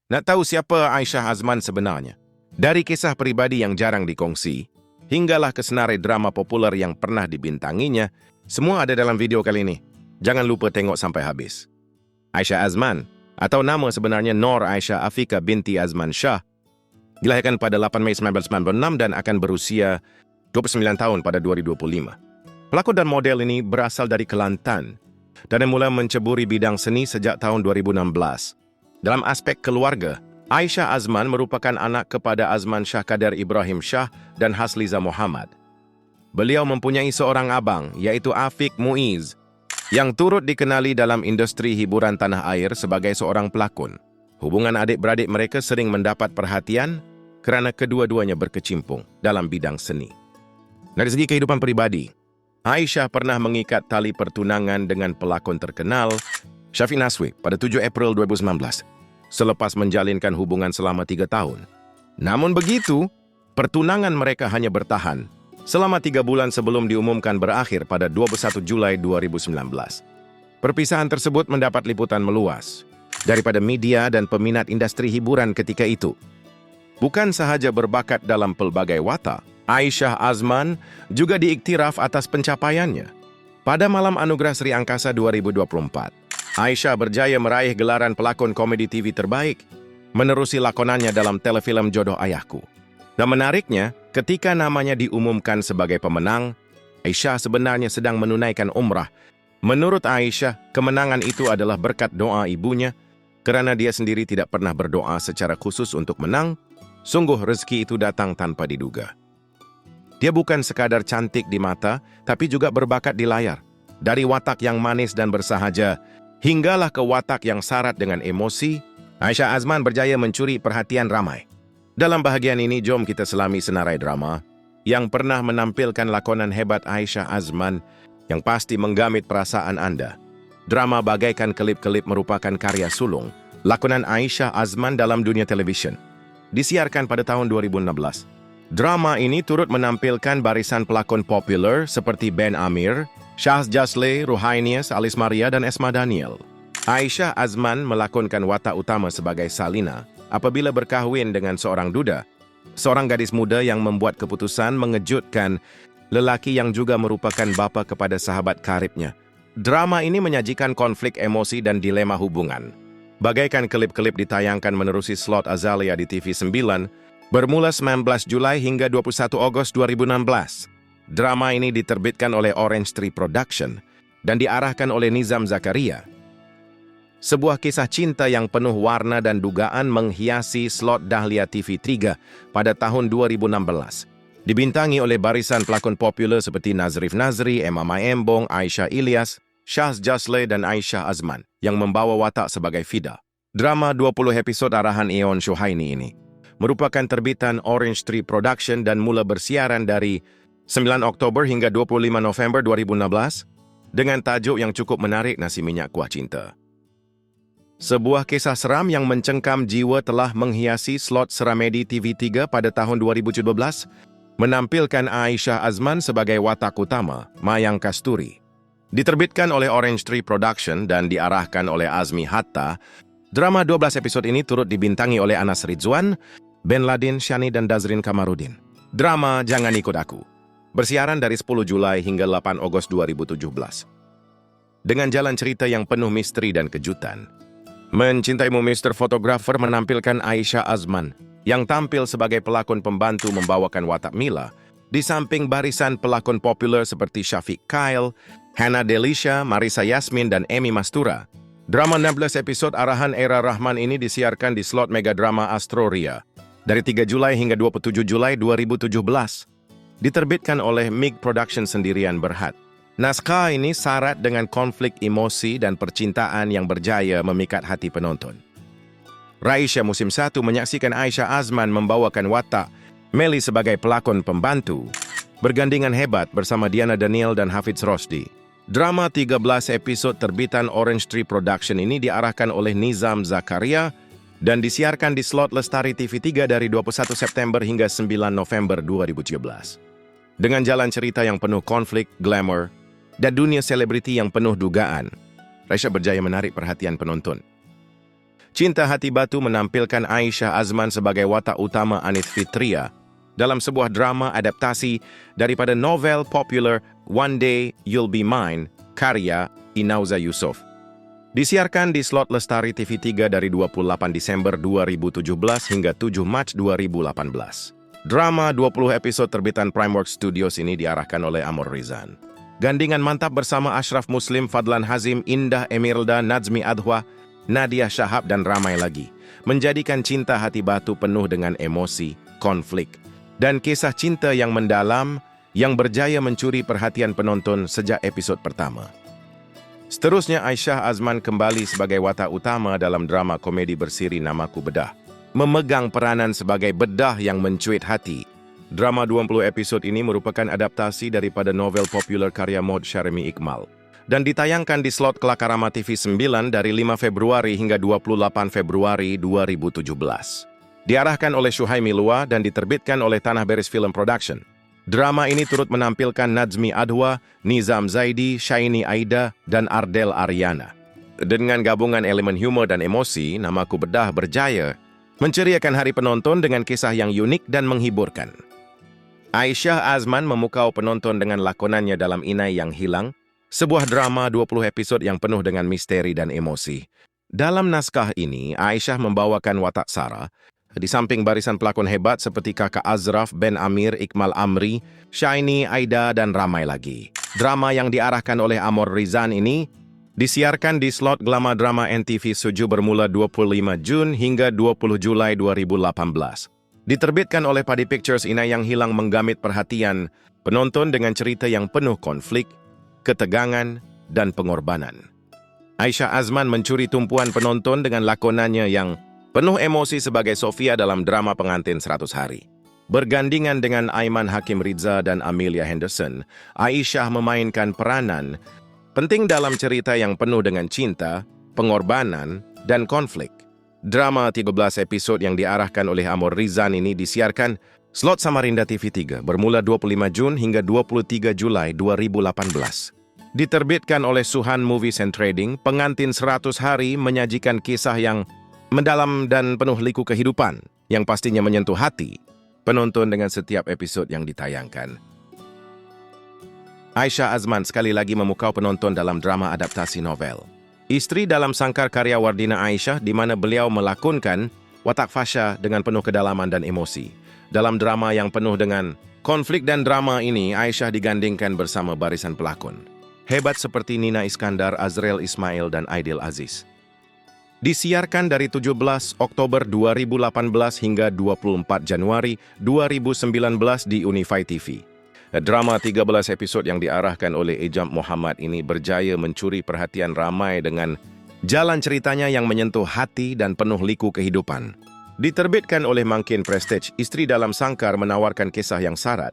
Nak tahu siapa Aisyah Azman sebenarnya? Dari kisah pribadi yang jarang dikongsi, hinggalah ke senarai drama populer yang pernah dibintanginya, semua ada dalam video kali ini. Jangan lupa tengok sampai habis. Aisyah Azman, atau nama sebenarnya Nur Aisyah Afika binti Azman Shah, dilahirkan pada 8 Mei 1996 dan akan berusia 29 tahun pada 2025. Pelakon dan model ini berasal dari Kelantan dan mula menceburi bidang seni sejak tahun 2016. Dalam aspek keluarga, Aisyah Azman merupakan anak kepada Azman Shah Kader Ibrahim Shah dan Hasliza Muhammad. Beliau mempunyai seorang abang, iaitu Afiq Muiz, yang turut dikenali dalam industri hiburan tanah air sebagai seorang pelakon. Hubungan adik-beradik mereka sering mendapat perhatian kerana kedua-duanya berkecimpung dalam bidang seni. Dari segi kehidupan pribadi, Aisyah pernah mengikat tali pertunangan dengan pelakon terkenal Syafiq Naswi pada 7 April 2019, selepas menjalinkan hubungan selama 3 tahun. Namun begitu, pertunangan mereka hanya bertahan selama 3 bulan sebelum diumumkan berakhir pada 21 Julai 2019. Perpisahan tersebut mendapat liputan meluas daripada media dan peminat industri hiburan ketika itu. Bukan sahaja berbakat dalam pelbagai watak, Aisyah Azman juga diiktiraf atas pencapaiannya. Pada Malam Anugerah Sri Angkasa 2024, Aisyah berjaya meraih gelaran pelakon komedi TV terbaik, menerusi lakonannya dalam telefilm Jodoh Ayahku. Dan menariknya, ketika namanya diumumkan sebagai pemenang, Aisyah sebenarnya sedang menunaikan umrah. Menurut Aisyah, kemenangan itu adalah berkat doa ibunya, kerana dia sendiri tidak pernah berdoa secara khusus untuk menang. Sungguh rezeki itu datang tanpa diduga. Dia bukan sekadar cantik di mata, tapi juga berbakat di layar. Dari watak yang manis dan bersahaja, hinggalah ke watak yang syarat dengan emosi, Aisyah Azman berjaya mencuri perhatian ramai. Dalam bahagian ini, jom kita selami senarai drama yang pernah menampilkan lakonan hebat Aisyah Azman yang pasti menggamit perasaan anda. Drama bagaikan kelip-kelip merupakan karya sulung lakonan Aisyah Azman dalam dunia televisyen. Disiarkan pada tahun 2016. Drama ini turut menampilkan barisan pelakon popular seperti Ben Amir, Shahz Jasle, Ruhainias, Alis Maria, dan Esma Daniel. Aisyah Azman melakonkan watak utama sebagai Salina apabila berkahwin dengan seorang duda, seorang gadis muda yang membuat keputusan mengejutkan lelaki yang juga merupakan bapa kepada sahabat karibnya. Drama ini menyajikan konflik emosi dan dilema hubungan. Bagaikan kelip-kelip ditayangkan menerusi slot Azalea di TV9, bermula 19 Julai hingga 21 Ogos 2016. Drama ini diterbitkan oleh Orange Tree Production dan diarahkan oleh Nizam Zakaria. Sebuah kisah cinta yang penuh warna dan dugaan menghiasi slot Dahlia TV3 pada tahun 2016. Dibintangi oleh barisan pelakon popular seperti Nazrif Nazri, Emma Mai Embong, Aisyah Ilyas, Shahz Jasle, dan Aisyah Azman yang membawa watak sebagai Fida. Drama 20 episod arahan Eon Shuhaini ini merupakan terbitan Orange Tree Production dan mula bersiaran dari 9 Oktober hingga 25 November 2016 dengan tajuk yang cukup menarik, Nasi Minyak Kuah Cinta. Sebuah kisah seram yang mencengkam jiwa telah menghiasi slot Seramedi TV3 pada tahun 2017, menampilkan Aisyah Azman sebagai watak utama, Mayang Kasturi. Diterbitkan oleh Orange Tree Production dan diarahkan oleh Azmi Hatta, drama 12 episod ini turut dibintangi oleh Anas Rizwan, Ben Ladin, Shani, dan Dazrin Kamarudin. Drama Jangan Ikut Aku bersiaran dari 10 Julai hingga 8 Ogos 2017. Dengan jalan cerita yang penuh misteri dan kejutan, Mencintaimu Mr. Photographer menampilkan Aisyah Azman yang tampil sebagai pelakon pembantu membawakan watak Mila di samping barisan pelakon popular seperti Syafiq Kyle, Hannah Delisha, Marisa Yasmin, dan Emi Mastura. Drama 16 episod arahan Era Rahman ini disiarkan di slot Megadrama Astroria dari 3 Julai hingga 27 Julai 2017. Diterbitkan oleh MIG Production sendirian Berhad. Naskah ini syarat dengan konflik emosi dan percintaan yang berjaya memikat hati penonton. Raisya Musim 1 menyaksikan Aisyah Azman membawakan watak Meli sebagai pelakon pembantu, bergandingan hebat bersama Diana Daniel dan Hafiz Rosdi. Drama 13 episod terbitan Orange Tree Production ini diarahkan oleh Nizam Zakaria dan disiarkan di slot Lestari TV3 dari 21 September hingga 9 November 2017. Dengan jalan cerita yang penuh konflik, glamour, dan dunia selebriti yang penuh dugaan, Raisya berjaya menarik perhatian penonton. Cinta Hati Batu menampilkan Aisyah Azman sebagai watak utama Anith Fitria dalam sebuah drama adaptasi daripada novel popular One Day You'll Be Mine, karya Inauza Yusuf. Disiarkan di slot Lestari TV3 dari 28 Desember 2017 hingga 7 Mac 2018. Drama 20 episod terbitan Primeworks Studios ini diarahkan oleh Amor Rizan. Gandingan mantap bersama Ashraf Muslim, Fadlan Hazim, Indah Emirda, Nazmi Adhwa, Nadia Shahab dan ramai lagi, menjadikan Cinta Hati Batu penuh dengan emosi, konflik, dan kisah cinta yang mendalam yang berjaya mencuri perhatian penonton sejak episod pertama. Seterusnya, Aisyah Azman kembali sebagai watak utama dalam drama komedi bersiri Namaku Bedah, memegang peranan sebagai bedah yang mencuit hati. Drama 20 episod ini merupakan adaptasi daripada novel popular karya Maud Syarimi Iqmal dan ditayangkan di slot Kelakarama TV 9 dari 5 Februari hingga 28 Februari 2017. Diarahkan oleh Syuhaimi Lua dan diterbitkan oleh Tanah Beris Film Production. Drama ini turut menampilkan Nazmi Adhwa, Nizam Zaidi, Shaini Aida, dan Ardel Aryana. Dengan gabungan elemen humor dan emosi, Namaku Bedah berjaya menceriakan hari penonton dengan kisah yang unik dan menghiburkan. Aisyah Azman memukau penonton dengan lakonannya dalam Inai Yang Hilang, sebuah drama 20 episod yang penuh dengan misteri dan emosi. Dalam naskah ini, Aisyah membawakan watak Sarah, di samping barisan pelakon hebat seperti kakak Azraf, Ben Amir, Iqmal Amri, Shaini, Aida, dan ramai lagi. Drama yang diarahkan oleh Amor Rizan ini disiarkan di slot Glama Drama NTV 7 bermula 25 Jun hingga 20 Julai 2018. Diterbitkan oleh Padi Pictures. Inai Yang Hilang menggamit perhatian penonton dengan cerita yang penuh konflik, ketegangan, dan pengorbanan. Aisyah Azman mencuri tumpuan penonton dengan lakonannya yang penuh emosi sebagai Sofia dalam drama Pengantin 100 Hari. Bergandingan dengan Aiman Hakim Riza dan Amelia Henderson, Aisyah memainkan peranan penting dalam cerita yang penuh dengan cinta, pengorbanan, dan konflik. Drama 13 episod yang diarahkan oleh Amor Rizan ini disiarkan slot Samarinda TV3 bermula 25 Jun hingga 23 Julai 2018. Diterbitkan oleh Suhan Movies and Trading, Pengantin 100 Hari menyajikan kisah yang mendalam dan penuh liku kehidupan yang pastinya menyentuh hati penonton dengan setiap episod yang ditayangkan. Aisyah Azman sekali lagi memukau penonton dalam drama adaptasi novel Istri dalam sangkar karya Wardina Aisyah, di mana beliau melakonkan watak Fasha dengan penuh kedalaman dan emosi. Dalam drama yang penuh dengan konflik dan drama ini, Aisyah digandingkan bersama barisan pelakon hebat seperti Nina Iskandar, Azrael Ismail, dan Aidil Aziz. Disiarkan dari 17 Oktober 2018 hingga 24 Januari 2019 di Unify TV. Drama 13 episod yang diarahkan oleh Ejam Muhammad ini berjaya mencuri perhatian ramai dengan jalan ceritanya yang menyentuh hati dan penuh liku kehidupan. Diterbitkan oleh Mangkin Prestige, Istri dalam Sangkar menawarkan kisah yang syarat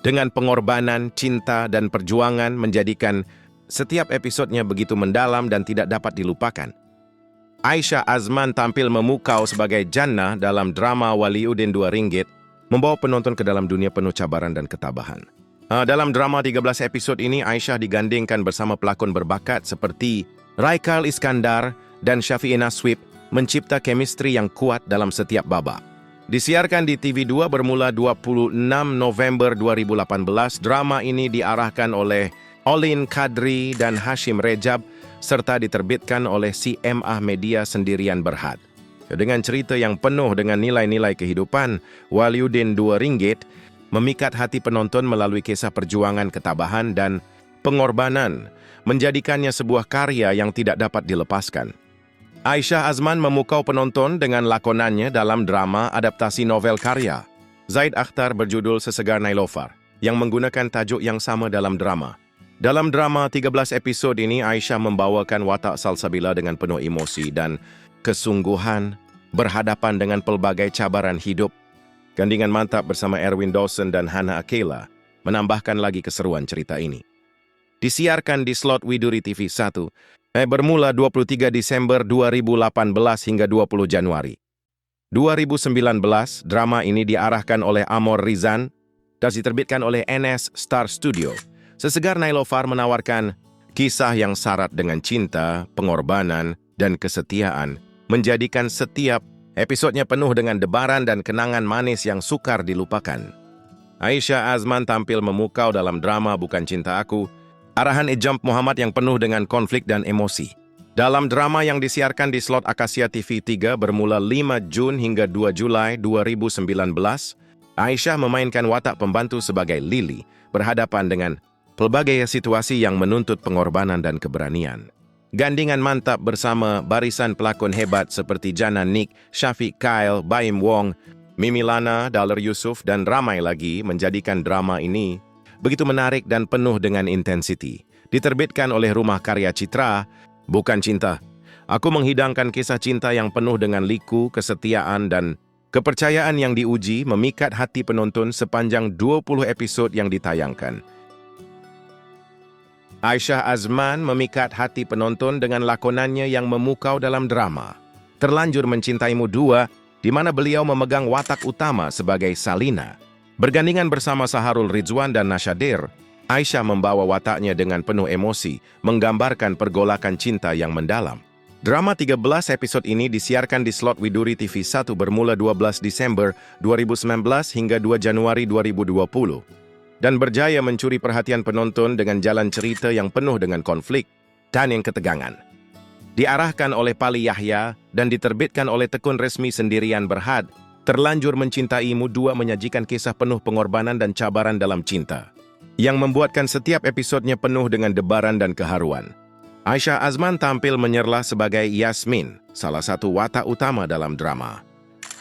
dengan pengorbanan, cinta, dan perjuangan menjadikan setiap episodnya begitu mendalam dan tidak dapat dilupakan. Aisyah Azman tampil memukau sebagai Jannah dalam drama Waliuddin RM2, membawa penonton ke dalam dunia penuh cabaran dan ketabahan. Dalam drama 13 episod ini, Aisyah digandingkan bersama pelakon berbakat seperti Raikal Iskandar dan Syafi'i Naswib, mencipta chemistry yang kuat dalam setiap babak. Disiarkan di TV2 bermula 26 November 2018, drama ini diarahkan oleh Olin Kadri dan Hashim Rejab, serta diterbitkan oleh CMA Media Sendirian Berhad. Dengan cerita yang penuh dengan nilai-nilai kehidupan, Waliuddin RM2 memikat hati penonton melalui kisah perjuangan, ketabahan, dan pengorbanan, menjadikannya sebuah karya yang tidak dapat dilepaskan. Aisyah Azman memukau penonton dengan lakonannya dalam drama adaptasi novel karya Zaid Akhtar berjudul Sesegar Nailofar, yang menggunakan tajuk yang sama dalam drama. Dalam drama 13 episod ini, Aisyah membawakan watak Salsabila dengan penuh emosi dan kesungguhan, berhadapan dengan pelbagai cabaran hidup. Gandingan mantap bersama Erwin Dawson dan Hannah Akela menambahkan lagi keseruan cerita ini. Disiarkan di slot Widuri TV 1 bermula 23 Desember 2018 hingga 20 Januari 2019. Drama ini diarahkan oleh Amor Rizan dan diterbitkan oleh NS Star Studio. Sesegar Nailofar menawarkan kisah yang syarat dengan cinta, pengorbanan, dan kesetiaan menjadikan setiap episodnya penuh dengan debaran dan kenangan manis yang sukar dilupakan. Aisyah Azman tampil memukau dalam drama Bukan Cinta Aku, arahan Ijamp Muhammad yang penuh dengan konflik dan emosi. Dalam drama yang disiarkan di slot Akasia TV 3 bermula 5 Jun hingga 2 Julai 2019, Aisyah memainkan watak pembantu sebagai Lily, berhadapan dengan pelbagai situasi yang menuntut pengorbanan dan keberanian. Gandingan mantap bersama barisan pelakon hebat seperti Jana Nick, Syafiq Kyle, Baim Wong, Mimi Lana, Daler Yusuf, dan ramai lagi menjadikan drama ini begitu menarik dan penuh dengan intensiti. Diterbitkan oleh Rumah Karya Citra, Bukan Cinta Aku menghidangkan kisah cinta yang penuh dengan liku, kesetiaan, dan kepercayaan yang diuji, memikat hati penonton sepanjang 20 episod yang ditayangkan. Aisyah Azman memikat hati penonton dengan lakonannya yang memukau dalam drama Terlanjur Mencintaimu 2, di mana beliau memegang watak utama sebagai Salina. Bergandingan bersama Saharul Rizwan dan Nashadir, Aisyah membawa wataknya dengan penuh emosi, menggambarkan pergolakan cinta yang mendalam. Drama 13 episod ini disiarkan di slot Widuri TV 1 bermula 12 Desember 2019 hingga 2 Januari 2020, dan berjaya mencuri perhatian penonton dengan jalan cerita yang penuh dengan konflik dan yang ketegangan. Diarahkan oleh Pali Yahya dan diterbitkan oleh Tekun Resmi Sendirian Berhad, Terlanjur Mencintaimu 2 menyajikan kisah penuh pengorbanan dan cabaran dalam cinta, yang membuatkan setiap episodnya penuh dengan debaran dan keharuan. Aisyah Azman tampil menyerlah sebagai Yasmin, salah satu watak utama dalam drama.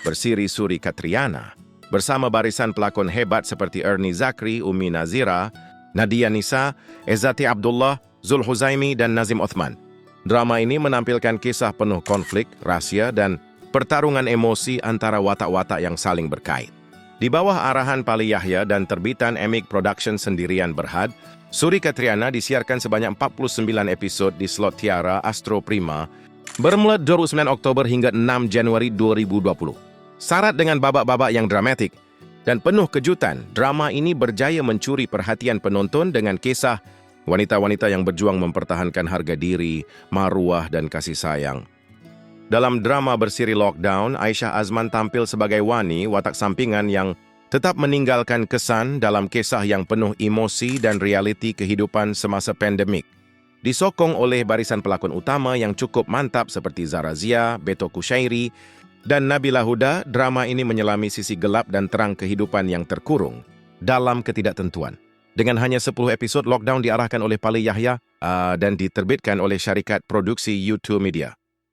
Bersiri Suri Katriana, bersama barisan pelakon hebat seperti Ernie Zakri, Umi Nazira, Nadia Nisa, Ezati Abdullah, Zul Huzaimi, dan Nazim Othman. Drama ini menampilkan kisah penuh konflik, rahasia, dan pertarungan emosi antara watak-watak yang saling berkait. Di bawah arahan Pali Yahya dan terbitan Emig Production Sendirian Berhad, Suri Katriana disiarkan sebanyak 49 episod di slot Tiara Astro Prima bermula 29 Oktober hingga 6 Januari 2020. Syarat dengan babak-babak yang dramatik dan penuh kejutan, drama ini berjaya mencuri perhatian penonton dengan kisah wanita-wanita yang berjuang mempertahankan harga diri, maruah, dan kasih sayang. Dalam drama Bersiri Lockdown, Aisyah Azman tampil sebagai Wani, watak sampingan yang tetap meninggalkan kesan dalam kisah yang penuh emosi dan realiti kehidupan semasa pandemik. Disokong oleh barisan pelakon utama yang cukup mantap seperti Zara Zia, Beto Kushairi, dan Nabila Huda, drama ini menyelami sisi gelap dan terang kehidupan yang terkurung dalam ketidaktentuan. Dengan hanya 10 episod, Lockdown diarahkan oleh Pali Yahya dan diterbitkan oleh syarikat produksi YouTube Media.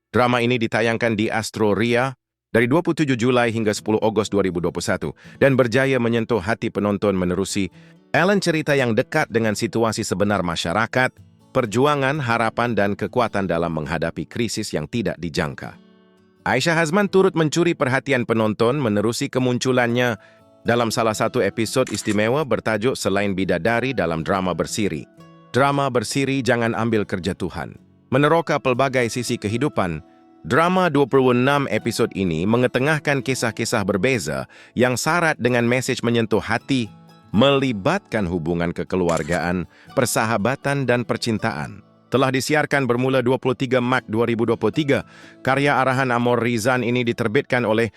Drama ini ditayangkan di Astro Ria dari 27 Julai hingga 10 Ogos 2021 dan berjaya menyentuh hati penonton menerusi alur cerita yang dekat dengan situasi sebenar masyarakat, perjuangan, harapan, dan kekuatan dalam menghadapi krisis yang tidak dijangka. Aisyah Azman turut mencuri perhatian penonton menerusi kemunculannya dalam salah satu episod istimewa bertajuk Selain Bidadari dalam drama Bersiri. Drama Bersiri Jangan Ambil Kerja Tuhan meneroka pelbagai sisi kehidupan. Drama 26 episod ini mengetengahkan kisah-kisah berbeza yang syarat dengan mesej menyentuh hati, melibatkan hubungan kekeluargaan, persahabatan, dan percintaan. Telah disiarkan bermula 23 Mac 2023, karya arahan Amor Rizan ini diterbitkan oleh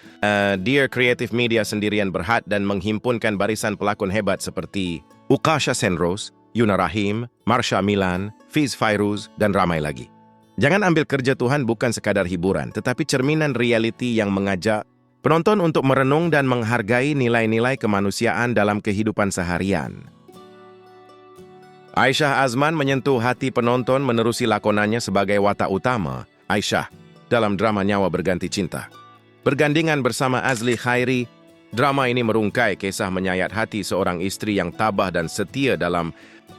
Dear Creative Media Sendirian Berhad dan menghimpunkan barisan pelakon hebat seperti Ukasha Senrose, Yuna Rahim, Marsha Milan, Fiz Fairuz, dan ramai lagi. Jangan Ambil Kerja Tuhan bukan sekadar hiburan, tetapi cerminan realiti yang mengajak penonton untuk merenung dan menghargai nilai-nilai kemanusiaan dalam kehidupan seharian. Aisyah Azman menyentuh hati penonton menerusi lakonannya sebagai watak utama, Aisyah, dalam drama Nyawa Berganti Cinta. Bergandingan bersama Azli Khairi, drama ini merungkai kisah menyayat hati seorang istri yang tabah dan setia dalam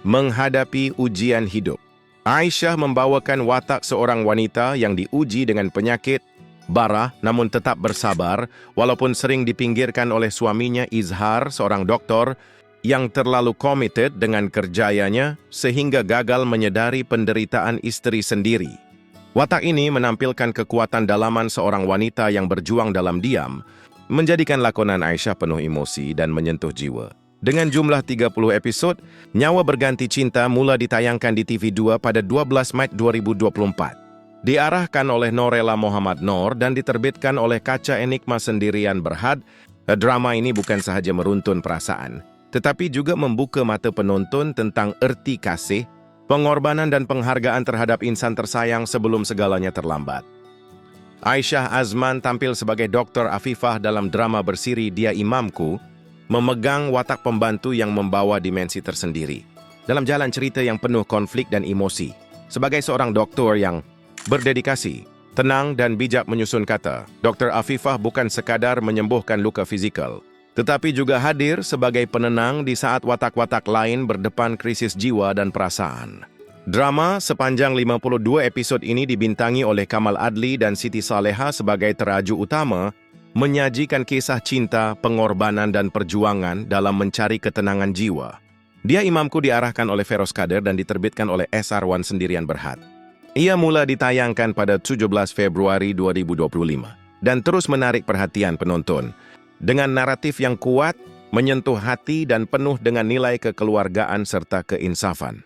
menghadapi ujian hidup. Aisyah membawakan watak seorang wanita yang diuji dengan penyakit, bara, namun tetap bersabar, walaupun sering dipinggirkan oleh suaminya Izhar, seorang doktor, yang terlalu komited dengan kerjayanya sehingga gagal menyadari penderitaan istri sendiri. Watak ini menampilkan kekuatan dalaman seorang wanita yang berjuang dalam diam, menjadikan lakonan Aisyah penuh emosi dan menyentuh jiwa. Dengan jumlah 30 episod, Nyawa Berganti Cinta mula ditayangkan di TV2 pada 12 Mac 2024. Diarahkan oleh Norella Muhammad Noor dan diterbitkan oleh Kaca Enigma Sendirian Berhad, drama ini bukan sahaja meruntun perasaan, tetapi juga membuka mata penonton tentang erti kasih, pengorbanan dan penghargaan terhadap insan tersayang sebelum segalanya terlambat. Aisyah Azman tampil sebagai Dr. Afifah dalam drama bersiri Dia Imamku, memegang watak pembantu yang membawa dimensi tersendiri dalam jalan cerita yang penuh konflik dan emosi. Sebagai seorang doktor yang berdedikasi, tenang dan bijak menyusun kata, Dr. Afifah bukan sekadar menyembuhkan luka fizikal, tetapi juga hadir sebagai penenang di saat watak-watak lain berdepan krisis jiwa dan perasaan. Drama sepanjang 52 episod ini dibintangi oleh Kamal Adli dan Siti Saleha sebagai teraju utama, menyajikan kisah cinta, pengorbanan dan perjuangan dalam mencari ketenangan jiwa. Dia Imamku diarahkan oleh Feroz Kader dan diterbitkan oleh SR1 Sendirian Berhad. Ia mula ditayangkan pada 17 Februari 2025 dan terus menarik perhatian penonton dengan naratif yang kuat, menyentuh hati dan penuh dengan nilai kekeluargaan serta keinsafan.